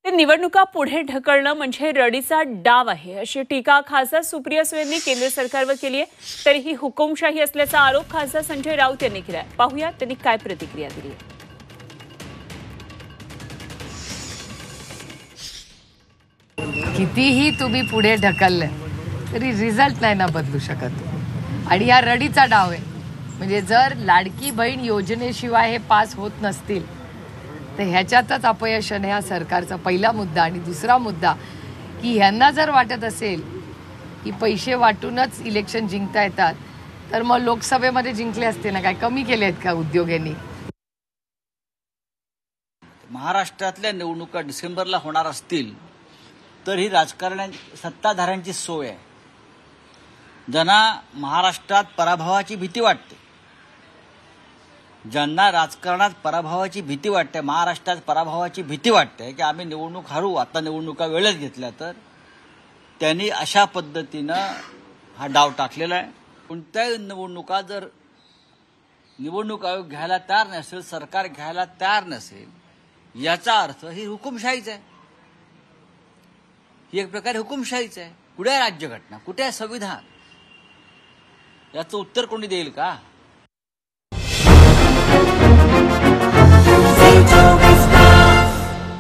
ते निवडणुका पुढे ढकलणं म्हणजे रडीचा डाव आहे अशी टीका खासदार सुप्रिया सुळेंनी केंद्र सरकारवर केली आहे। तरीही हुकुमशाही असल्याचा आरोप खासदार संजय राऊत यांनी केलाय। पाहूया त्यांनी काय प्रतिक्रिया दिली आहे। कितीही तुम्ही पुढे ढकललं तरी रिझल्ट नाही ना बदलू शकत आणि हा रडीचा डाव आहे। म्हणजे जर लाडकी बहीण योजनेशिवाय हे पास होत नसतील तर ह्याच्यातच अपयश आहे हा सरकारचा पहिला मुद्दा। आणि दुसरा मुद्दा की ह्यांना जर वाटत असेल की पैसे वाटूनच इलेक्शन जिंकता येतात तर मग लोकसभेमध्ये जिंकले असते ना, काय कमी केले आहेत का उद्योगांनी? महाराष्ट्रातल्या निवडणुका डिसेंबरला होणार असतील तर ही सत्ताधाऱ्यांची सोय आहे। ज्यांना महाराष्ट्रात पराभवाची भीती वाटते, ज्यांना राजकारणात पराभवाची भीती वाटते, महाराष्ट्रात पराभवाची भीती वाटते की आम्ही निवडणूक हरू, आता निवडणुका वेळेत घेतल्या, तर त्यांनी अशा पद्धतीनं हा डाव टाकलेला आहे। कोणत्याही निवडणुका जर निवडणूक आयोग घ्यायला तयार नसेल, सरकार घ्यायला तयार नसेल, याचा अर्थ ही हुकुमशाहीच आहे। ही एक प्रकारे हुकुमशाहीच आहे। कुठे आहे राज्यघटना, कुठे आहे संविधान? याचं उत्तर कोणी देईल का?